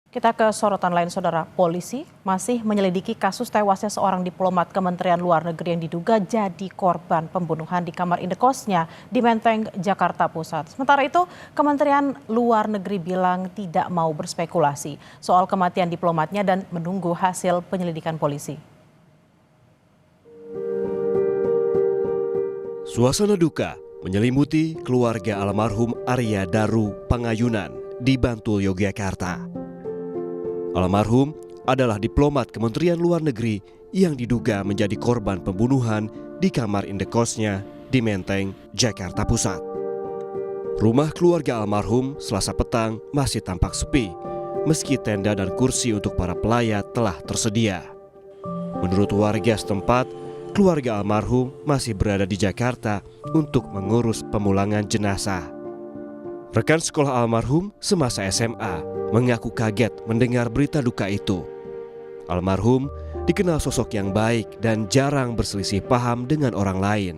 Kita ke sorotan lain, Saudara. Polisi masih menyelidiki kasus tewasnya seorang diplomat Kementerian Luar Negeri yang diduga jadi korban pembunuhan di kamar indekosnya di Menteng, Jakarta Pusat. Sementara itu, Kementerian Luar Negeri bilang tidak mau berspekulasi soal kematian diplomatnya dan menunggu hasil penyelidikan polisi. Suasana duka menyelimuti keluarga almarhum Arya Daru Pangayunan di Bantul, Yogyakarta. Almarhum adalah diplomat Kementerian Luar Negeri yang diduga menjadi korban pembunuhan di kamar indekosnya di Menteng, Jakarta Pusat. Rumah keluarga almarhum Selasa petang masih tampak sepi, meski tenda dan kursi untuk para pelayat telah tersedia. Menurut warga setempat, keluarga almarhum masih berada di Jakarta untuk mengurus pemulangan jenazah. Rekan sekolah almarhum semasa SMA mengaku kaget mendengar berita duka itu. Almarhum dikenal sosok yang baik dan jarang berselisih paham dengan orang lain.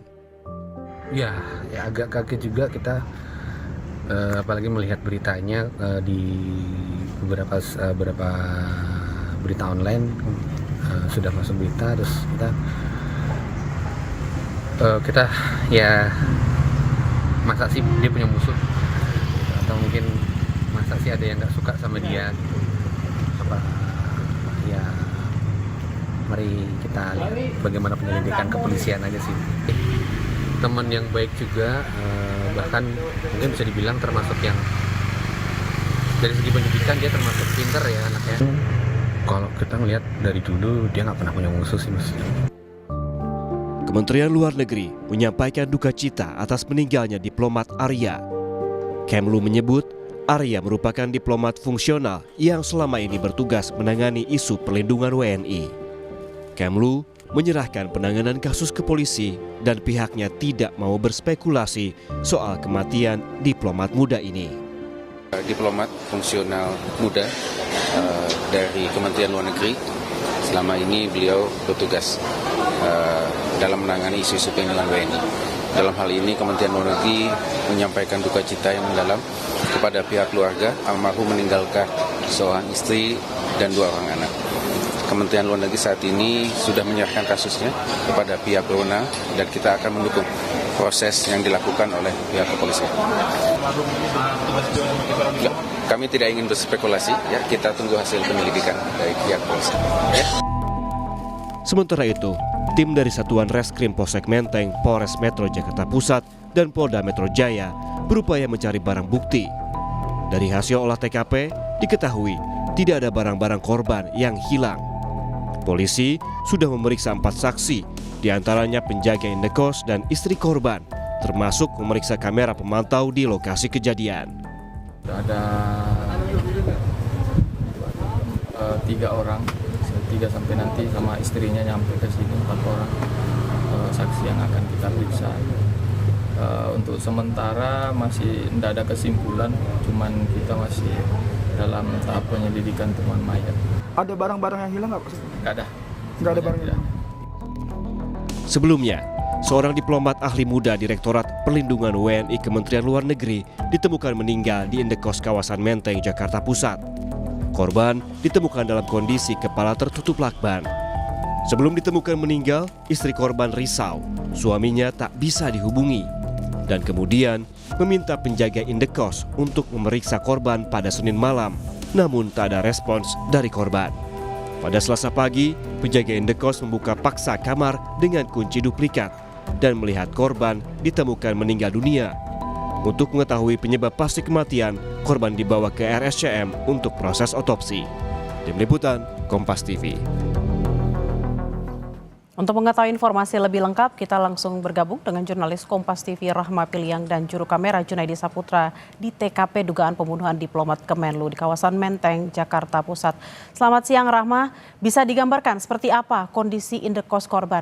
Ya agak kaget juga kita, apalagi melihat beritanya di beberapa berita online sudah masuk berita, terus kita ya masa sih dia punya musuh, atau mungkin masa sih ada yang nggak suka sama dia gitu. Ya mari kita lihat bagaimana penyelidikan kepolisian aja sih. Teman yang baik juga, bahkan mungkin bisa dibilang termasuk yang dari segi pendidikan dia termasuk pinter ya anaknya. Kalau kita ngelihat dari dulu dia nggak pernah punya musuh sih mas. Kementerian Luar Negeri menyampaikan duka cita atas meninggalnya diplomat Arya. Kemlu menyebut Arya merupakan diplomat fungsional yang selama ini bertugas menangani isu perlindungan WNI. Kemlu menyerahkan penanganan kasus ke polisi dan pihaknya tidak mau berspekulasi soal kematian diplomat muda ini. Diplomat fungsional muda dari Kementerian Luar Negeri, selama ini beliau bertugas dalam menangani isu-isu perlindungan WNI. Dalam hal ini Kementerian Luar Negeri menyampaikan duka cita yang mendalam kepada pihak keluarga almarhum meninggalkan seorang istri dan 2 orang anak. Kementerian Luar Negeri saat ini sudah menyerahkan kasusnya kepada pihak berwenang dan kita akan mendukung proses yang dilakukan oleh pihak kepolisian. Kami tidak ingin berspekulasi, ya kita tunggu hasil penyelidikan dari pihak polisi. Ya. Sementara itu, tim dari Satuan Reskrim Polsek Menteng, Polres Metro Jakarta Pusat, dan Polda Metro Jaya berupaya mencari barang bukti. Dari hasil olah TKP, diketahui tidak ada barang-barang korban yang hilang. Polisi sudah memeriksa 4 saksi, diantaranya penjaga indekos dan istri korban, termasuk memeriksa kamera pemantau di lokasi kejadian. Ada 3 orang, 3 sampai nanti sama istrinya nyampe ke sini 4 orang saksi yang akan kita periksa. Untuk sementara masih tidak ada kesimpulan, cuman kita masih dalam tahap penyelidikan temuan mayat. Ada barang-barang yang hilang nggak? Nggak ada. Nggak ada barang yang hilang. Sebelumnya, seorang diplomat ahli muda Direktorat Perlindungan WNI Kementerian Luar Negeri ditemukan meninggal di indekos kawasan Menteng, Jakarta Pusat. Korban ditemukan dalam kondisi kepala tertutup lakban. Sebelum ditemukan meninggal, istri korban risau, suaminya tak bisa dihubungi, dan kemudian meminta penjaga indekos untuk memeriksa korban pada Senin malam, namun tak ada respons dari korban. Pada Selasa pagi, penjaga indekos membuka paksa kamar dengan kunci duplikat dan melihat korban ditemukan meninggal dunia. Untuk mengetahui penyebab pasti kematian, korban dibawa ke RSCM untuk proses otopsi. Tim Liputan, Kompas TV. Untuk mengetahui informasi lebih lengkap, kita langsung bergabung dengan jurnalis Kompas TV Rahma Piliang dan juru kamera Junaidi Saputra di TKP dugaan pembunuhan diplomat Kemenlu di kawasan Menteng, Jakarta Pusat. Selamat siang Rahma, bisa digambarkan seperti apa kondisi indekos korban?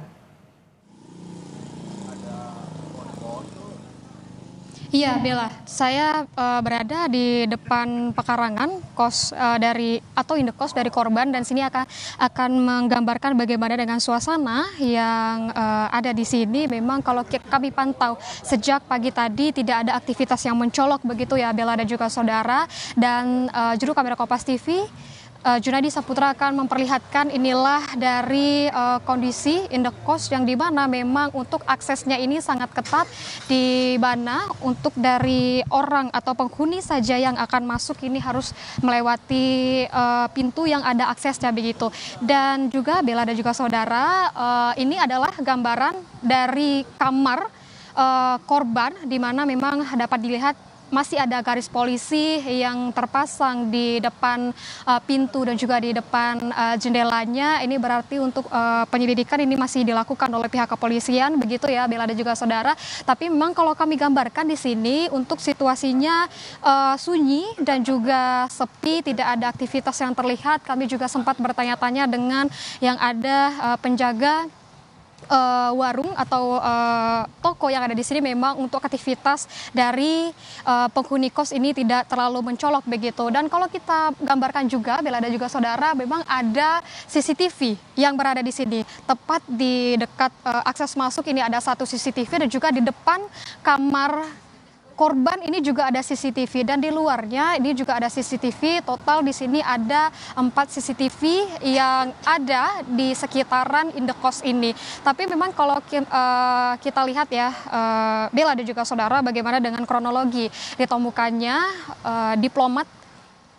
Iya Bella, saya berada di depan pekarangan kos indekos dari korban, dan sini akan menggambarkan bagaimana dengan suasana yang ada di sini. Memang kalau kami pantau sejak pagi tadi tidak ada aktivitas yang mencolok begitu ya Bella dan juga saudara, dan juru kamera Kompas TV Junaidi Saputra akan memperlihatkan inilah dari kondisi indekos yang di mana memang untuk aksesnya ini sangat ketat, di mana untuk dari orang atau penghuni saja yang akan masuk ini harus melewati pintu yang ada aksesnya begitu. Dan juga Bella dan juga saudara, ini adalah gambaran dari kamar korban di mana memang dapat dilihat masih ada garis polisi yang terpasang di depan pintu dan juga di depan jendelanya. Ini berarti untuk penyelidikan ini masih dilakukan oleh pihak kepolisian, begitu ya Bella dan juga saudara. Tapi memang kalau kami gambarkan di sini untuk situasinya sunyi dan juga sepi, tidak ada aktivitas yang terlihat. Kami juga sempat bertanya-tanya dengan yang ada penjaga warung atau toko yang ada di sini. Memang untuk aktivitas dari penghuni kos ini tidak terlalu mencolok begitu. Dan kalau kita gambarkan juga Bella dan juga saudara, memang ada CCTV yang berada di sini. Tepat di dekat akses masuk ini ada satu CCTV dan juga di depan kamar korban ini juga ada CCTV, dan di luarnya ini juga ada CCTV. Total di sini ada 4 CCTV yang ada di sekitaran indekos ini. Tapi memang kalau kita lihat ya Bella dan juga saudara, bagaimana dengan kronologi ditemukannya diplomat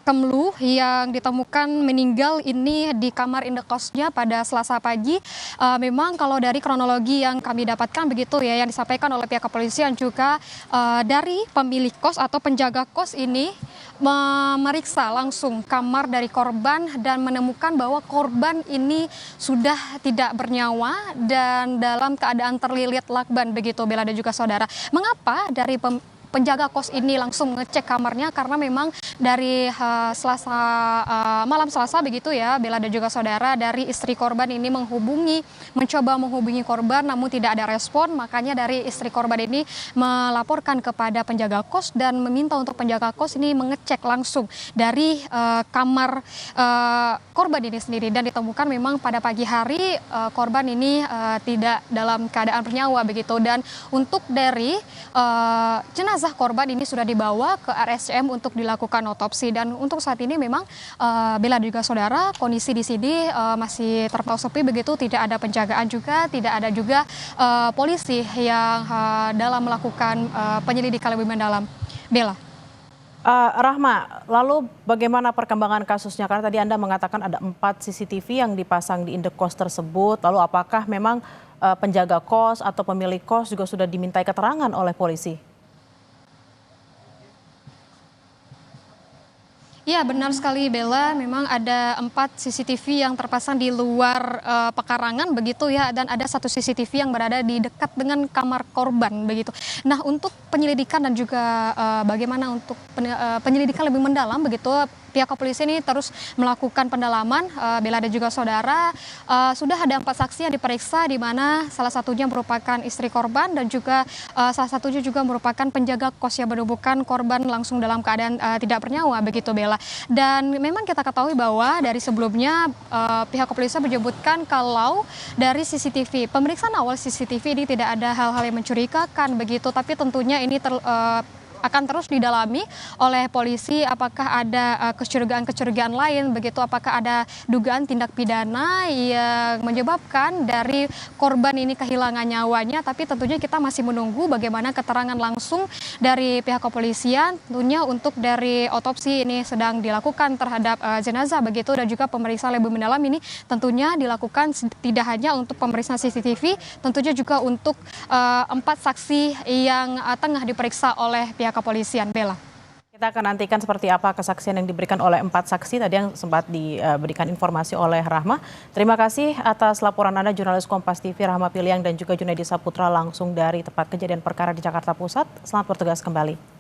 Kemlu yang ditemukan meninggal ini di kamar indekosnya pada Selasa pagi. Memang kalau dari kronologi yang kami dapatkan begitu ya, yang disampaikan oleh pihak kepolisian juga dari pemilik kos atau penjaga kos ini memeriksa langsung kamar dari korban dan menemukan bahwa korban ini sudah tidak bernyawa dan dalam keadaan terlilit lakban begitu Bella dan juga saudara. Mengapa dari penjaga kos ini langsung ngecek kamarnya? Karena memang dari malam Selasa begitu ya Bella dan juga saudara, dari istri korban ini mencoba menghubungi korban namun tidak ada respon. Makanya dari istri korban ini melaporkan kepada penjaga kos dan meminta untuk penjaga kos ini mengecek langsung dari kamar korban ini sendiri, dan ditemukan memang pada pagi hari korban ini tidak dalam keadaan bernyawa begitu. Dan untuk dari jenazah korban ini sudah dibawa ke RSCM untuk dilakukan otopsi. Dan untuk saat ini memang Bella dan juga saudara, kondisi di sini masih terpantau sepi begitu, tidak ada penjagaan juga, tidak ada juga polisi yang dalam melakukan penyelidikan lebih mendalam. Bella. Rahma, lalu bagaimana perkembangan kasusnya? Karena tadi Anda mengatakan ada 4 CCTV yang dipasang di indekos tersebut. Lalu apakah memang penjaga kos atau pemilik kos juga sudah dimintai keterangan oleh polisi? Ya, benar sekali Bella, memang ada 4 CCTV yang terpasang di luar pekarangan begitu ya, dan ada 1 CCTV yang berada di dekat dengan kamar korban begitu. Nah, untuk penyelidikan dan juga bagaimana untuk penyelidikan lebih mendalam begitu, pihak kepolisian ini terus melakukan pendalaman. Bella dan juga saudara, sudah ada 4 saksi yang diperiksa, di mana salah satunya merupakan istri korban dan juga salah satunya juga merupakan penjaga kos yang menemukan korban langsung dalam keadaan tidak bernyawa begitu Bella. Dan memang kita ketahui bahwa dari sebelumnya pihak kepolisian menyebutkan kalau dari CCTV, pemeriksaan awal CCTV ini tidak ada hal-hal yang mencurigakan begitu, tapi tentunya ini akan terus didalami oleh polisi apakah ada kecurigaan-kecurigaan lain begitu, apakah ada dugaan tindak pidana yang menyebabkan dari korban ini kehilangan nyawanya. Tapi tentunya kita masih menunggu bagaimana keterangan langsung dari pihak kepolisian. Tentunya untuk dari otopsi ini sedang dilakukan terhadap jenazah begitu, dan juga pemeriksaan lebih mendalam ini tentunya dilakukan tidak hanya untuk pemeriksaan CCTV, tentunya juga untuk 4 saksi yang tengah diperiksa oleh pihak kepolisian. Bella. Kita akan nantikan seperti apa kesaksian yang diberikan oleh 4 saksi tadi yang sempat diberikan informasi oleh Rahma. Terima kasih atas laporan Anda, jurnalis Kompas TV Rahma Piliang dan juga Junaidi Saputra langsung dari tempat kejadian perkara di Jakarta Pusat. Selamat bertugas kembali.